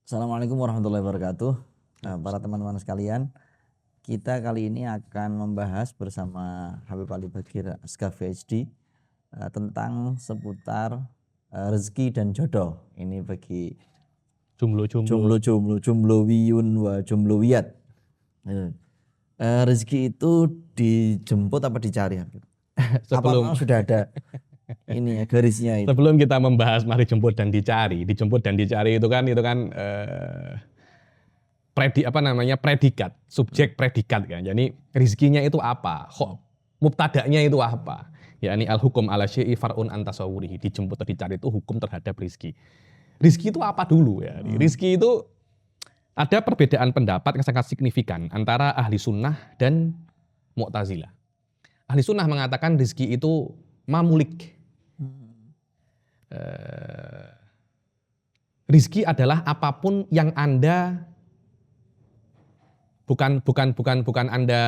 Assalamualaikum warahmatullahi wabarakatuh. Para teman-teman sekalian, kita kali ini akan membahas bersama Habib Ali Bagir Asghaf PhD tentang seputar rezeki dan jodoh. Ini bagi jumlowiyun wa jumlowiyat. Rezeki itu dijemput apa dicari? Sebelum apa sudah ada ini ya garisnya itu. Sebelum kita membahas mari dijemput dan dicari itu kan predikat, subjek predikat kan. Jadi rizkinya itu apa? Mubtada'nya itu apa? Yakni al-hukum ala syai'i far'un an tasawwurihi. Dijemput atau dicari itu hukum terhadap rizki. Rizki itu apa dulu ya? Rizki itu ada perbedaan pendapat yang sangat signifikan antara ahli sunnah dan Mu'tazilah. Ahli sunnah mengatakan rizki itu mamulik. Rizki adalah apapun yang Anda bukan Anda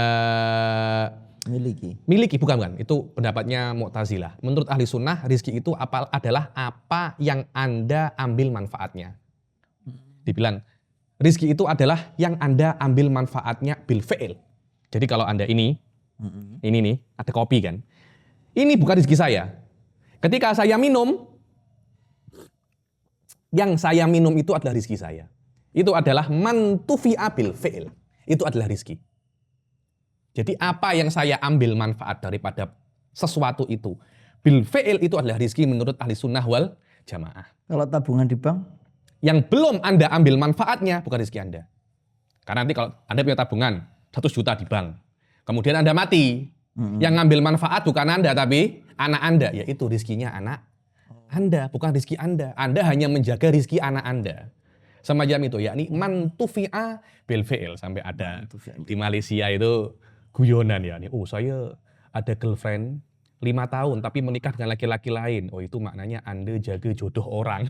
miliki, bukan. Itu pendapatnya Mu'tazilah. Menurut ahli sunnah, rizki itu adalah apa yang Anda ambil manfaatnya. Dibilang, rizki itu adalah yang Anda ambil manfaatnya bil fi'il. Jadi kalau Anda ini nih, ada kopi kan. Ini bukan rizki saya. Ketika saya minum, yang saya minum itu adalah rizki saya. Itu adalah mantufi'a bil fi'il. Itu adalah rizki. Jadi apa yang saya ambil manfaat daripada sesuatu itu, bil fi'il itu adalah rizki menurut ahli sunnah wal jamaah. Kalau tabungan di bank? Yang belum Anda ambil manfaatnya bukan rizki Anda. Karena nanti kalau Anda punya tabungan 100 juta di bank, kemudian Anda mati, yang ngambil manfaat bukan Anda tapi anak Anda, yaitu rizkinya anak Anda, bukan rizki Anda. Anda hanya menjaga rizki anak Anda. Semacam itu, yakni mantufi'a bil fi'il. Sampai ada di Malaysia itu guyonan ya. Saya ada girlfriend 5 tahun tapi menikah dengan laki-laki lain. Oh, itu maknanya Anda jaga jodoh orang.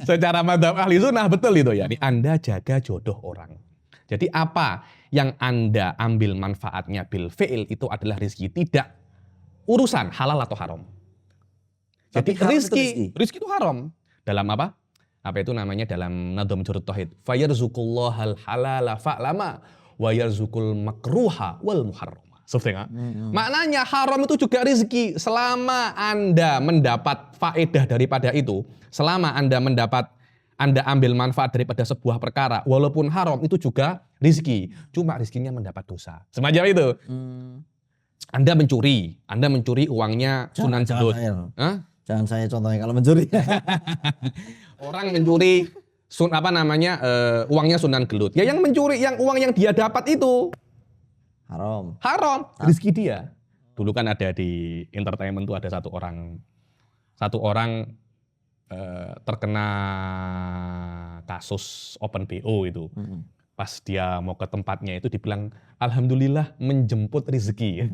Secara madzhab ahli sunnah betul itu ya. Anda jaga jodoh orang. Jadi apa yang Anda ambil manfaatnya bil fi'il itu adalah rizki. Tidak urusan halal atau haram. Jadi rizki itu haram. Dalam apa? Apa itu namanya dalam Nadhum Jurut Tauhid? Fayarzuqullahal halala fa'lama wa yarzukul makruha wal muharrama. Maknanya haram itu juga rizki. Selama Anda mendapat faedah daripada itu, selama Anda ambil manfaat daripada sebuah perkara, walaupun haram itu juga rizki. Cuma rizkinya mendapat dosa. Semacam itu. Anda mencuri uangnya Sunan Gelut. Jangan saya contohnya kalau mencuri. Orang mencuri uangnya Sunan Gelut. Ya yang mencuri uang yang dia dapat itu haram. Rezeki dia. Dulu kan ada di entertainment tuh ada satu orang terkena kasus open BO itu. Pas dia mau ke tempatnya itu dibilang alhamdulillah menjemput rezeki.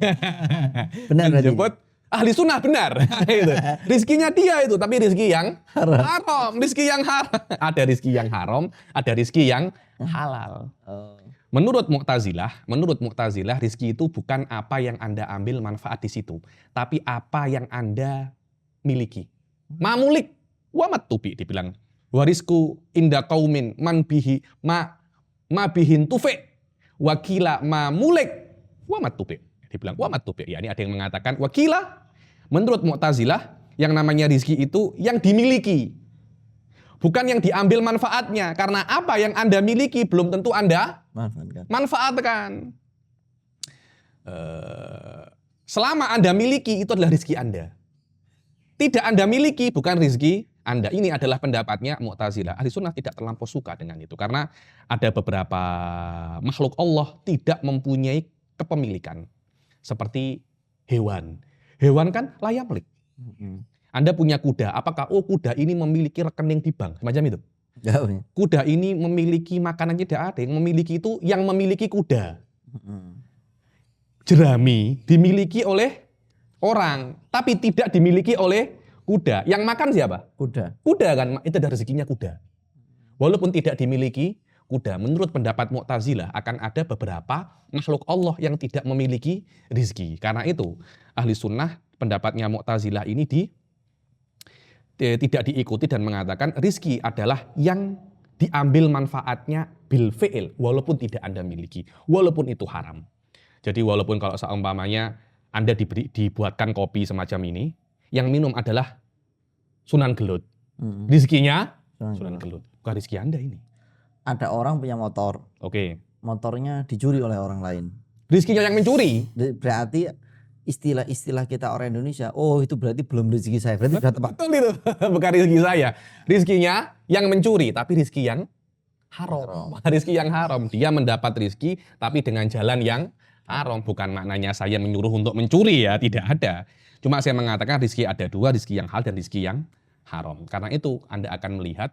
Benar menjemput ahli sunnah benar. Gitu. Rizkinya dia itu, tapi rizki yang haram. Rizki yang haram. Ada rizki yang haram, ada rizki yang halal. Menurut Mu'tazilah, rizki itu bukan apa yang Anda ambil manfaat di situ, tapi apa yang Anda miliki. Mamulik, wa matubi dibilang. Warisku inda qaumin man bihi ma bihin tufi wakila mamulik wa matubi. Dibilang wa matubi. Ya, ini ada yang mengatakan wakila. Menurut Mu'tazilah, yang namanya rizki itu yang dimiliki. Bukan yang diambil manfaatnya. Karena apa yang Anda miliki belum tentu Anda manfaatkan. Selama Anda miliki, itu adalah rizki Anda. Tidak Anda miliki, bukan rizki Anda. Ini adalah pendapatnya Mu'tazilah. Ahli sunnah tidak terlampau suka dengan itu. Karena ada beberapa makhluk Allah tidak mempunyai kepemilikan. Seperti hewan. Hewan kan layak milik. Anda punya kuda, apakah kuda ini memiliki rekening di bank? Semacam itu. Kuda ini memiliki makanan, tidak ada. Yang memiliki itu yang memiliki kuda. Jerami dimiliki oleh orang, tapi tidak dimiliki oleh kuda. Yang makan siapa? Kuda kan, itu ada rezekinya kuda. Walaupun tidak dimiliki kuda, menurut pendapat Mu'tazilah akan ada beberapa makhluk Allah yang tidak memiliki rizki. Karena itu ahli sunnah pendapatnya Mu'tazilah ini tidak diikuti dan mengatakan rizki adalah yang diambil manfaatnya bil fi'il, walaupun tidak Anda miliki, walaupun itu haram. Jadi walaupun kalau seumpamanya Anda dibuatkan kopi semacam ini, yang minum adalah Sunan Gelut. Rizkinya Sunan Gelut. Bukan rizki Anda ini. Ada orang punya motor, Oke. motornya dicuri oleh orang lain. Rizkinya yang mencuri. Berarti istilah kita orang Indonesia, oh itu berarti belum rezeki saya, berarti sudah tepat. Betul itu. Bukan rizki saya. Rizkinya yang mencuri, tapi rizki yang haram. Rizki yang haram. Dia mendapat rizki, tapi dengan jalan yang haram. Bukan maknanya saya menyuruh untuk mencuri ya, tidak ada. Cuma saya mengatakan rizki ada dua, rizki yang halal dan rizki yang haram. Karena itu Anda akan melihat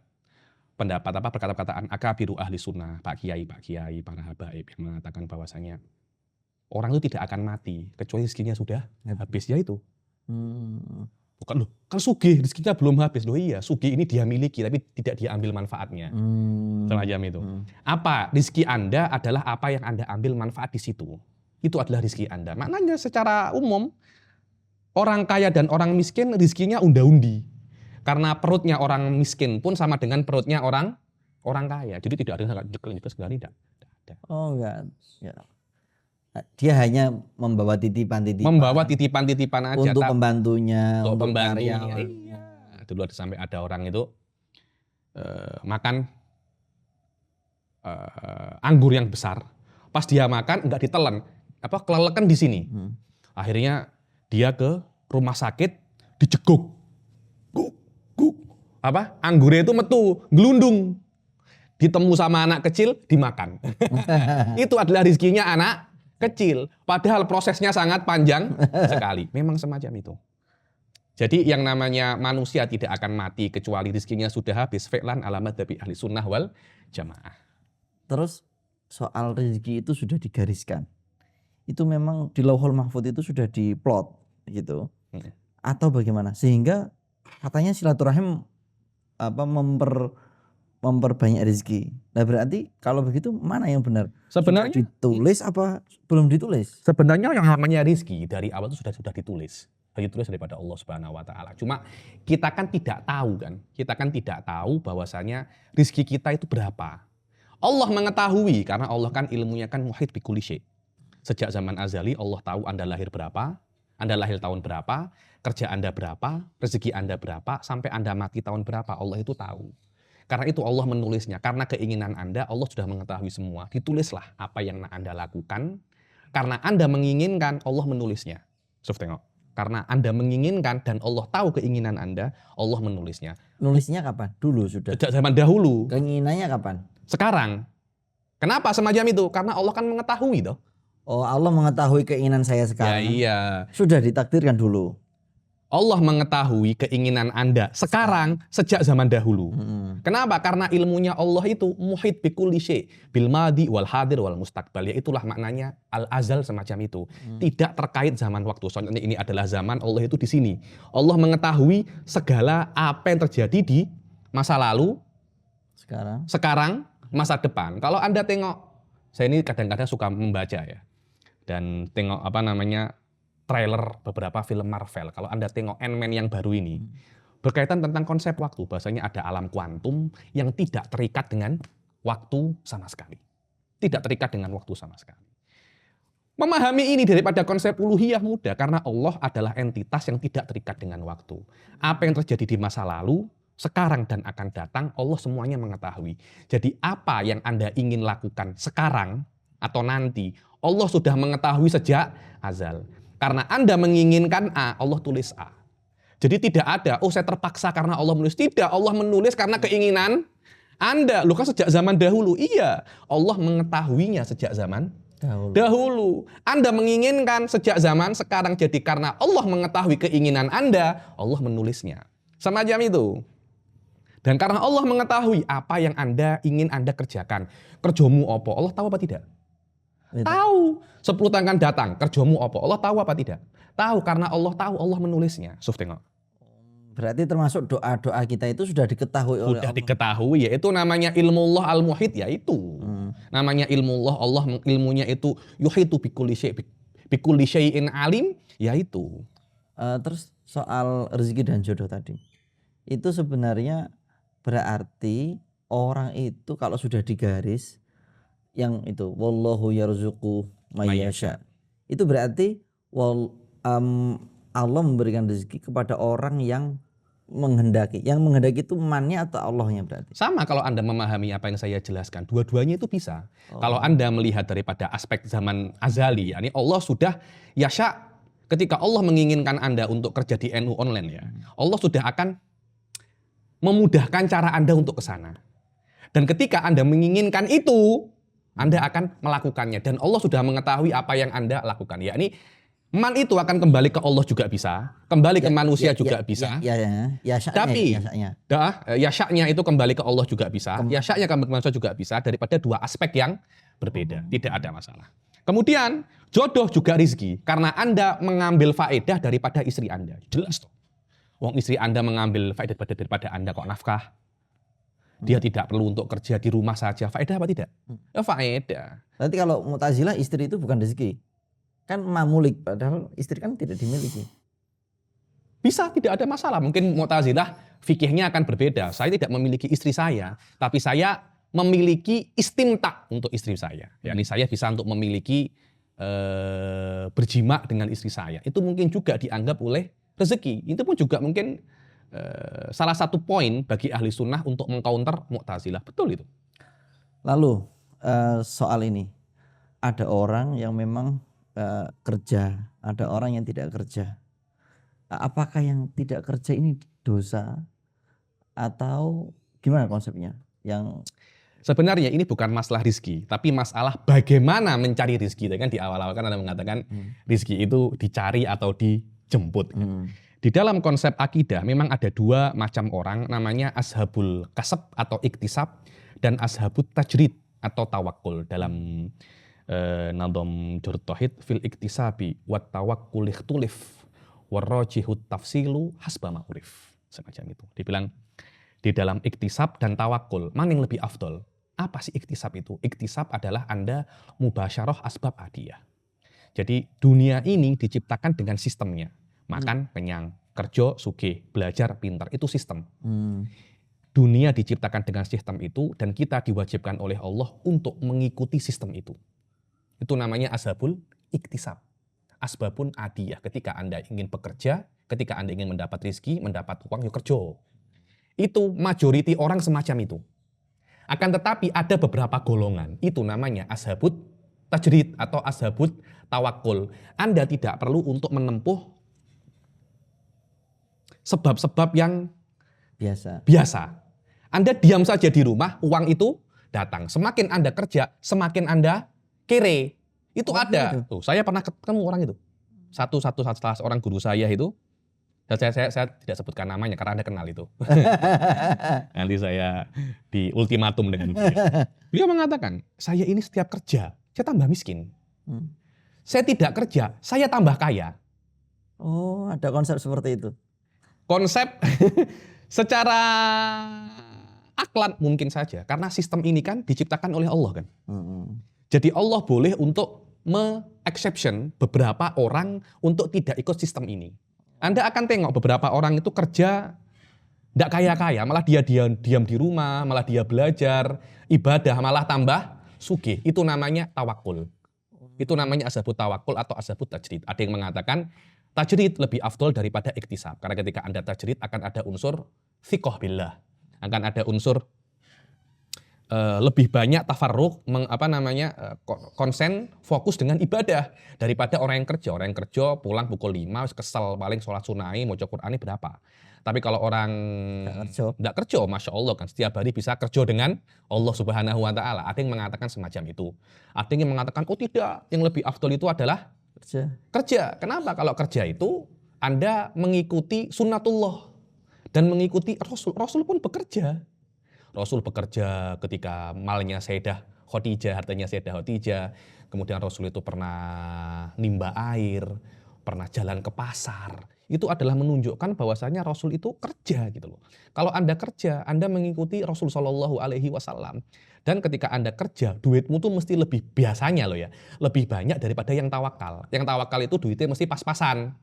pendapat perkataan akabiru ahli sunnah, Pak Kiai, para habaib yang mengatakan bahwasanya orang itu tidak akan mati kecuali rezekinya sudah habis, ya itu. Bukan loh, kan sugih rezekinya belum habis. Loh iya, sugih ini dia miliki tapi tidak dia ambil manfaatnya. Semacam itu. Apa rezeki Anda adalah apa yang Anda ambil manfaat di situ. Itu adalah rezeki Anda. Maknanya secara umum orang kaya dan orang miskin rezekinya unda-undi. Karena perutnya orang miskin pun sama dengan perutnya orang kaya. Jadi tidak ada yang tidak ada. Oh enggak. Ya. Dia hanya membawa titipan-titipan. Membawa titipan-titipan aja. Untuk pembantunya, untuk karyawan. Iya. Dulu sampai ada orang itu makan anggur yang besar. Pas dia makan enggak ditelan, kelelekan di sini. Akhirnya dia ke rumah sakit dijeguk. Anggurnya itu metu, gelundung. Ditemu sama anak kecil, dimakan. Itu adalah rizkinya anak kecil. Padahal prosesnya sangat panjang sekali. Memang semacam itu. Jadi yang namanya manusia tidak akan mati kecuali rizkinya sudah habis. Fi'lan alamat dari ahli sunnah wal jamaah. Terus soal rezeki itu sudah digariskan. Itu memang di Lauhul Mahfuz itu sudah diplot gitu. Atau bagaimana? Sehingga katanya silaturahim memperbanyak rezeki. Nah berarti kalau begitu mana yang benar? Sebenarnya sudah ditulis apa belum ditulis? Sebenarnya yang namanya rezeki dari awal itu sudah ditulis. Ditulis daripada Allah Subhanahu wa taala. Cuma kita kan tidak tahu kan. Kita kan tidak tahu bahwasanya rezeki kita itu berapa. Allah mengetahui karena Allah kan ilmunya kan muhit bi kulli syai'. Sejak zaman azali Allah tahu Anda lahir berapa, Anda lahir tahun berapa, kerja Anda berapa, rezeki Anda berapa, sampai Anda mati tahun berapa, Allah itu tahu. Karena itu Allah menulisnya, karena keinginan Anda, Allah sudah mengetahui semua. Ditulislah apa yang Anda lakukan, karena Anda menginginkan, Allah menulisnya. Coba tengok, karena Anda menginginkan dan Allah tahu keinginan Anda, Allah menulisnya. Nulisnya kapan? Dulu sudah? Sejak zaman dahulu. Keinginannya kapan? Sekarang. Kenapa semacam itu? Karena Allah kan mengetahui toh. Oh Allah mengetahui keinginan saya sekarang. Ya iya. Sudah ditakdirkan dulu. Allah mengetahui keinginan Anda sekarang sejak zaman dahulu. Kenapa? Karena ilmunya Allah itu muhit bi kulli syai', bil madi wal hadir wal mustaqbal. Ya itulah maknanya al-azal semacam itu. Tidak terkait zaman waktu. Soalnya ini adalah zaman Allah itu di sini. Allah mengetahui segala apa yang terjadi di masa lalu, sekarang, masa depan. Kalau Anda tengok, saya ini kadang-kadang suka membaca ya. Dan tengok trailer beberapa film Marvel. Kalau Anda tengok Ant-Man yang baru ini, berkaitan tentang konsep waktu. Bahasanya ada alam kuantum yang tidak terikat dengan waktu sama sekali. Tidak terikat dengan waktu sama sekali. Memahami ini daripada konsep uluhiyah mudah, karena Allah adalah entitas yang tidak terikat dengan waktu. Apa yang terjadi di masa lalu, sekarang dan akan datang, Allah semuanya mengetahui. Jadi apa yang Anda ingin lakukan sekarang atau nanti, Allah sudah mengetahui sejak azal. Karena Anda menginginkan A, Allah tulis A. Jadi tidak ada, saya terpaksa karena Allah menulis. Tidak, Allah menulis karena keinginan Anda. Loh kan sejak zaman dahulu. Iya, Allah mengetahuinya sejak zaman dahulu. Anda menginginkan sejak zaman sekarang. Jadi karena Allah mengetahui keinginan Anda, Allah menulisnya. Semacam itu. Dan karena Allah mengetahui apa yang Anda ingin Anda kerjakan. Kerjamu apa? Allah tahu apa tidak? Tahu. 10 tahun akan datang, kerjamu apa? Allah tahu apa tidak? Tahu, karena Allah tahu, Allah menulisnya. Tengok. Berarti termasuk doa-doa kita itu sudah diketahui oleh Allah. Sudah diketahui, yaitu namanya ilmu Allah al-muhit, yaitu. Namanya ilmu Allah ilmunya itu yuhitu bikulli syai'in alim, yaitu. Terus soal rezeki dan jodoh tadi. Itu sebenarnya berarti orang itu kalau sudah digaris yang itu wallahu yarzuqu mayyasha. Itu berarti Allah memberikan rezeki kepada orang yang menghendaki. Yang menghendaki itu mannya atau Allahnya berarti? Sama kalau Anda memahami apa yang saya jelaskan, dua-duanya itu bisa. Kalau Anda melihat daripada aspek zaman azali, yakni Allah sudah yasha, ketika Allah menginginkan Anda untuk kerja di NU online ya, Allah sudah akan memudahkan cara Anda untuk ke sana. Dan ketika Anda menginginkan itu, Anda akan melakukannya. Dan Allah sudah mengetahui apa yang Anda lakukan. Yakni man itu akan kembali ke Allah juga bisa, kembali ke manusia juga bisa. Tapi yasaknya itu kembali ke Allah juga bisa, yasaknya kembali ke manusia juga bisa, daripada dua aspek yang berbeda. Tidak ada masalah. Kemudian jodoh juga rizki, karena Anda mengambil faedah daripada istri Anda. Jelas tuh. Wong istri Anda mengambil faedah daripada Anda kok nafkah. Dia tidak perlu untuk kerja di rumah saja. Faedah apa tidak? Faedah. Berarti kalau Mu'tazilah istri itu bukan rezeki. Kan mamulik, padahal istri kan tidak dimiliki. Bisa, tidak ada masalah. Mungkin Mu'tazilah fikihnya akan berbeda. Saya tidak memiliki istri saya, tapi saya memiliki istimta untuk istri saya. Yakni saya bisa untuk memiliki berjima dengan istri saya. Itu mungkin juga dianggap oleh rezeki. Itu pun juga mungkin salah satu poin bagi ahli sunnah untuk mengcounter Mu'tazilah. Betul itu. Lalu soal ini, ada orang yang memang kerja, ada orang yang tidak kerja. Apakah yang tidak kerja ini dosa atau gimana konsepnya? Yang sebenarnya ini bukan masalah rizki, tapi masalah bagaimana mencari rizki. Kan di awal-awal kan Anda mengatakan rizki itu dicari atau dijemput. Di dalam konsep akidah memang ada dua macam orang, namanya ashabul kasab atau iktisab dan ashabut tajrid atau tawakul. Dalam Nadham Jurut Tauhid fil iktisabi wat tawakkul ikhtulif warrajihut tafsilu hasba ma'urif. Semacam itu. Dibilang di dalam iktisab dan tawakul, mana yang lebih afdol? Apa sih iktisab itu? Iktisab adalah Anda mubasyarah asbab adiyah. Jadi dunia ini diciptakan dengan sistemnya. Makan, kenyang, kerja, sugih, belajar, pintar. Itu sistem. Dunia diciptakan dengan sistem itu dan kita diwajibkan oleh Allah untuk mengikuti sistem itu. Itu namanya ashabul iktisab. Asbabun adiyah. Ketika Anda ingin bekerja, ketika Anda ingin mendapat rezeki, mendapat uang, ya kerja. Itu majority orang semacam itu. Akan tetapi ada beberapa golongan. Itu namanya ashabut tajrid atau ashabut tawakul. Anda tidak perlu untuk menempuh sebab-sebab yang biasa. Anda diam saja di rumah, uang itu datang. Semakin Anda kerja, semakin Anda kere. Itu ada. Tuh, saya pernah ketemu orang itu. Satu salah seorang guru saya itu. Saya tidak sebutkan namanya karena Anda kenal itu. Nanti saya di ultimatum dengan dia. Beliau mengatakan, saya ini setiap kerja, saya tambah miskin. Saya tidak kerja, saya tambah kaya. Oh, ada konsep seperti itu. Konsep secara aklan mungkin saja. Karena sistem ini kan diciptakan oleh Allah kan. Jadi Allah boleh untuk me-exception beberapa orang untuk tidak ikut sistem ini. Anda akan tengok beberapa orang itu kerja tidak kaya-kaya, malah dia diam di rumah, malah dia belajar, ibadah, malah tambah sugih. Itu namanya tawakul. Itu namanya ashabut tawakul atau ashabut tajrid. Ada yang mengatakan tajrid lebih afdol daripada iktisab. Karena ketika Anda tajrid akan ada unsur thiqah billah. Akan ada unsur lebih banyak tafarruq, konsen fokus dengan ibadah daripada orang yang kerja. Orang yang kerja pulang pukul 5 kesel, paling sholat sunai, mau Qur'ani berapa. Tapi kalau orang tidak kerja, Masya Allah kan setiap hari bisa kerja dengan Allah Subhanahu Wa Taala. Ada yang mengatakan semacam itu. Ada yang mengatakan oh tidak, yang lebih afdol itu adalah kerja. Kenapa? Kalau kerja itu Anda mengikuti sunnatullah dan mengikuti Rasul. Rasul pun bekerja. Rasul bekerja ketika malnya Sayyidah Khadijah, hartanya Sayyidah Khadijah. Kemudian Rasul itu pernah nimba air, pernah jalan ke pasar. Itu adalah menunjukkan bahwasanya Rasul itu kerja gitu loh. Kalau Anda kerja, Anda mengikuti Rasul Shallallahu Alaihi Wasallam. Dan ketika Anda kerja, duitmu tuh mesti lebih biasanya loh ya, lebih banyak daripada yang tawakal. Yang tawakal itu duitnya mesti pas-pasan.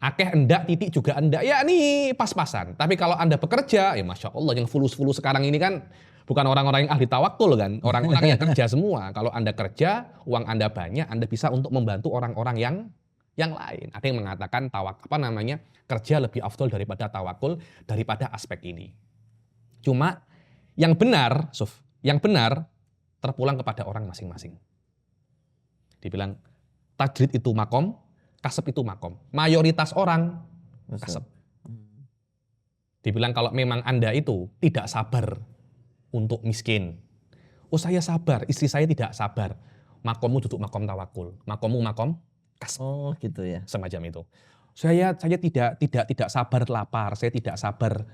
Akeh endak, titik juga endak. Ya ini pas-pasan. Tapi kalau Anda bekerja, ya Masya Allah yang fulus-fulus sekarang ini kan bukan orang-orang yang ahli tawakul kan. Orang-orang yang kerja semua. Kalau Anda kerja, uang Anda banyak, Anda bisa untuk membantu orang-orang yang lain. Ada yang mengatakan kerja lebih afdol daripada tawakul, daripada aspek ini. Cuma yang benar, yang benar terpulang kepada orang masing-masing. Dibilang tajrid itu makom, kasab itu makom. Mayoritas orang kasab. Dibilang kalau memang Anda itu tidak sabar untuk miskin. Oh saya sabar, istri saya tidak sabar. Makommu duduk makom tawakul. Makommu makom kasab. Oh gitu ya. Semacam itu. Saya tidak sabar lapar, saya tidak sabar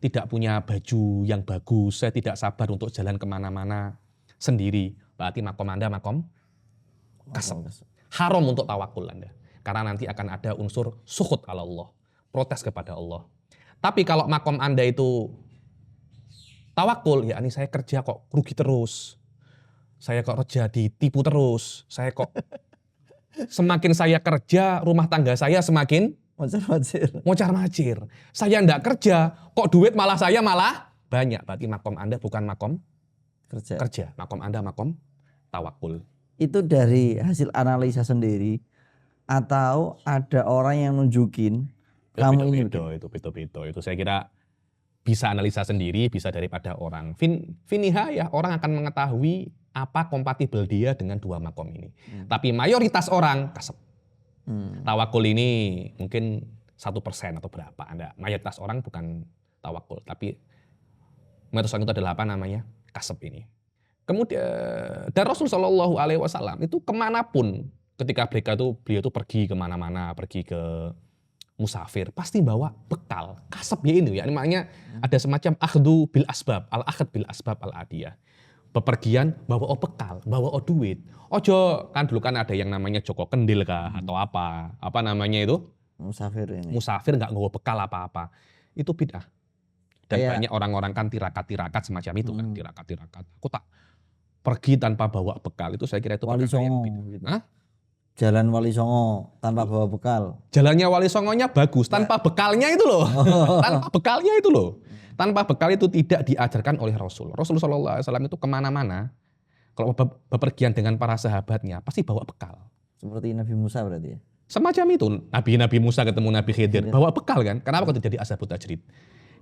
tidak punya baju yang bagus, saya tidak sabar untuk jalan kemana-mana sendiri. Berarti makom Anda makom kasab. Haram untuk tawakul Anda. Karena nanti akan ada unsur sukhut ala Allah. Protes kepada Allah. Tapi kalau makom Anda itu tawakul, ya ini saya kerja kok rugi terus. Saya kok kerja ditipu terus. Saya kok semakin saya kerja, rumah tangga saya semakin mocar-macir. Saya enggak kerja, kok duit saya malah banyak. Berarti makom Anda bukan makom kerja. Makom Anda makom tawakul. Itu dari hasil analisa sendiri atau ada orang yang nunjukin kamu ini itu saya kira bisa analisa sendiri, bisa daripada orang. Finihaya orang akan mengetahui apa kompatibel dia dengan dua makom ini. Tapi mayoritas orang kasab. Tawakul ini mungkin 1% atau berapa. Mayoritas orang bukan tawakul, tapi mayoritas orang itu adalah kasab ini. Kemudian dan Rasul Shallallahu Alaihi Wasallam itu kemanapun ketika beliau itu pergi kemana-mana, pergi ke musafir, pasti bawa bekal. Kasab ya ini, ya makanya ada semacam akhdu bil asbab, al-akhd bil asbab al-adiyah. Bepergian bawa bekal, bawa duit. Ojo kan dulu kan ada yang namanya Joko Kendil kah atau apa namanya itu? Musafir ini. Musafir nggak bawa bekal apa-apa. Itu bid'ah. Dan banyak orang-orang kan tirakat semacam itu kan, tirakat. Aku tak pergi tanpa bawa bekal, itu saya kira itu Wali Songo gitu. Jalan Wali Songo tanpa bawa bekal. Jalannya Wali Songonya bagus, tanpa bekalnya itu loh. Tanpa bekalnya itu loh. Tanpa bekal itu tidak diajarkan oleh Rasul. Rasul Shallallahu Alaihi Wasallam itu kemana-mana, kalau bepergian dengan para sahabatnya, pasti bawa bekal. Seperti Nabi Musa berarti ya? Semacam itu. Nabi Musa ketemu Nabi Khidir, bawa bekal kan? Kenapa kok terjadi ashabut tajrid?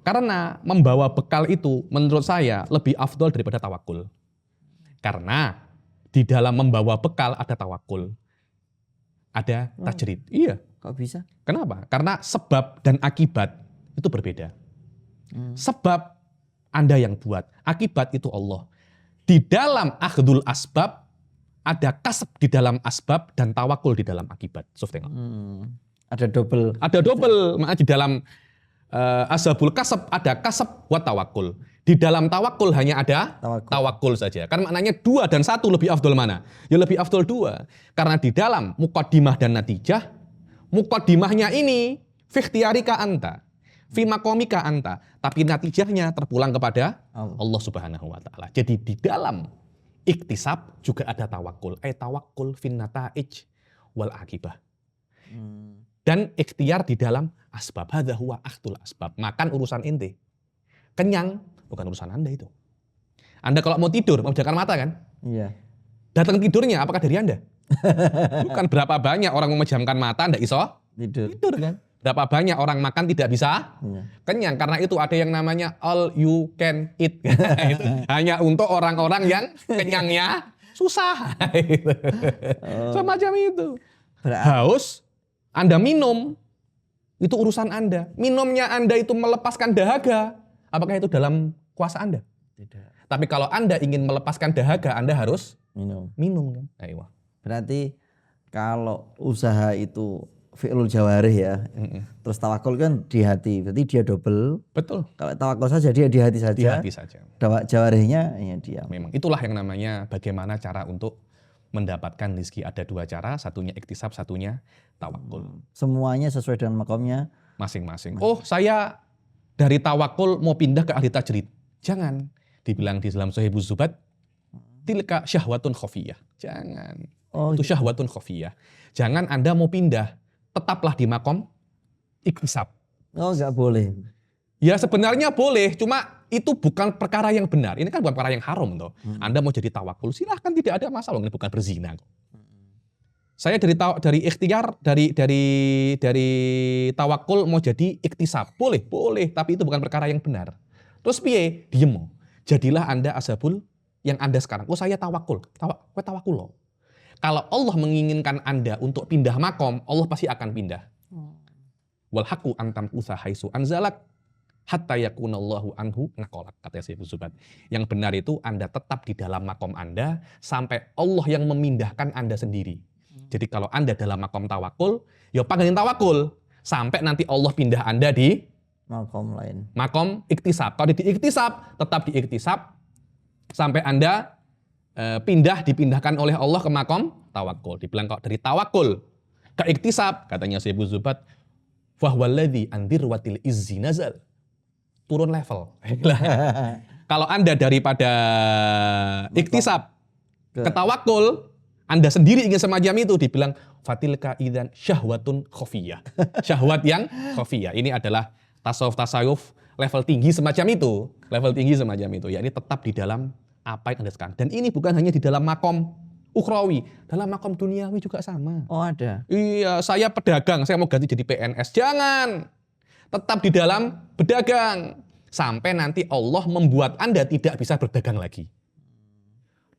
Karena membawa bekal itu menurut saya lebih afdol daripada tawakul. Karena di dalam membawa bekal ada tawakul. Ada tajrid. Iya. Kok bisa? Kenapa? Karena sebab dan akibat itu berbeda. Sebab Anda yang buat, akibat itu Allah. Di dalam akhdul asbab ada kasab di dalam asbab dan tawakul di dalam akibat. Tengok. Ada double. Ada double. Makanya di dalam asbabul kasab ada kasab wa tawakul. Di dalam tawakul hanya ada tawakul saja. Karena maknanya 2 dan 1 lebih afdol mana? Ya lebih afdol 2. Karena di dalam muqaddimah dan natijah, muqaddimahnya ini fi ikhtiyarika anta, fi maqamika anta, tapi natijahnya terpulang kepada Allah Subhanahu wa taala. Jadi di dalam iktisab juga ada tawakul. Tawakul fin nataij wal akibah. Dan ikhtiar di dalam asbab. Hadza huwa akhdul asbab. Makan urusan ente. Kenyang bukan urusan Anda itu. Anda kalau mau tidur, memejamkan mata kan? Iya. Datang tidurnya apakah dari Anda? Bukan. Berapa banyak orang memejamkan mata Anda iso tidur kan? Berapa banyak orang makan tidak bisa kenyang. Karena itu ada yang namanya all you can eat. Itu hanya untuk orang-orang yang kenyangnya susah. Semacam itu. Haus, Anda minum, itu urusan Anda. Minumnya Anda itu melepaskan dahaga. Apakah itu dalam kuasa Anda? Tidak. Tapi kalau Anda ingin melepaskan dahaga, Anda harus minum kan? Ayo. Berarti kalau usaha itu fi'lul jawarih ya. Terus tawakul kan di hati. Berarti dia double. Betul. Kalau tawakul saja dia di hati saja. Di hati saja. Jawarihnya ya diam. Memang itulah yang namanya bagaimana cara untuk mendapatkan rezeki. Ada 2 cara, satunya iktisab, satunya tawakul. Semuanya sesuai dengan makomnya masing-masing. Oh, saya dari tawakul mau pindah ke ahli tajrid. Jangan. Dibilang di dalam Sahih Zubat, tilka syahwatun khafiyah. Jangan. Itu syahwatun khafiyah. Jangan Anda mau pindah. Tetaplah di makom iktisab. Oh, nggak boleh. Ya sebenarnya boleh, cuma itu bukan perkara yang benar. Ini kan bukan perkara yang haram toh. Anda mau jadi tawakul, silahkan, tidak ada masalah. Ini bukan berzina kok. Saya dari ikhtiar, dari tawakul mau jadi iktisab, boleh, tapi itu bukan perkara yang benar. Terus piye? Diem. Jadilah Anda ashabul yang Anda sekarang. Oh saya tawakul, tawakul loh. Kalau Allah menginginkan Anda untuk pindah makom, Allah pasti akan pindah. Wal haqqu antam kusa haisu anzalak hatta yakunallahu anhu naqolak, kata Syekh Zubat. Yang benar itu Anda tetap di dalam makom Anda sampai Allah yang memindahkan Anda sendiri. Jadi kalau Anda dalam makom tawakul, ya panggilin tawakul sampai nanti Allah pindah Anda di Makom lain. makom iktisab. Kalau di iktisab, tetap di iktisab sampai Anda dipindahkan oleh Allah ke makom tawakul. Dibilang kalau dari tawakul ke iktisab, katanya Syekh Zubat, fahwaladzi andirwatil izzi nazal. Turun level. Kalau Anda daripada iktisab ke tawakul, Anda sendiri ingin semacam itu, dibilang fatilka idzan syahwatun khafiyah. Syahwat yang khafiyah. Ini adalah tasawuf level tinggi semacam itu. Level tinggi semacam itu. Ya ini tetap di dalam apa yang Anda sekarang. Dan ini bukan hanya di dalam makom ukhrawi, dalam makom duniawi juga sama. Oh ada. Iya, saya pedagang, saya mau ganti jadi PNS. Jangan. Tetap di dalam berdagang. Sampai nanti Allah membuat Anda tidak bisa berdagang lagi.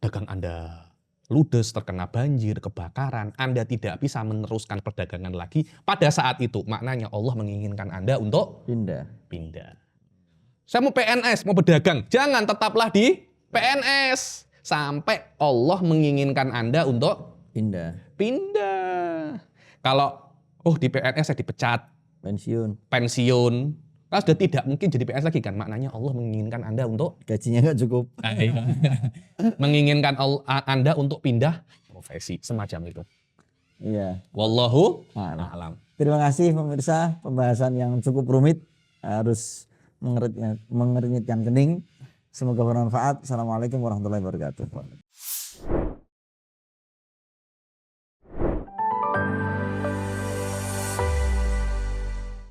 Dagang Anda ludes, terkena banjir, kebakaran. Anda tidak bisa meneruskan perdagangan lagi. Pada saat itu maknanya Allah menginginkan Anda untuk pindah. Saya mau PNS, mau berdagang. Jangan, tetaplah di PNS. Sampai Allah menginginkan Anda untuk pindah. Kalau di PNS saya dipecat, pensiun, kalau sudah tidak mungkin jadi PNS lagi kan, maknanya Allah menginginkan Anda untuk gajinya nggak cukup. Menginginkan Anda untuk pindah profesi semacam itu. Iya. Wallahu a'lam. Terima kasih pemirsa, pembahasan yang cukup rumit, harus mengeringitkan kening. Semoga bermanfaat. Assalamualaikum warahmatullahi wabarakatuh.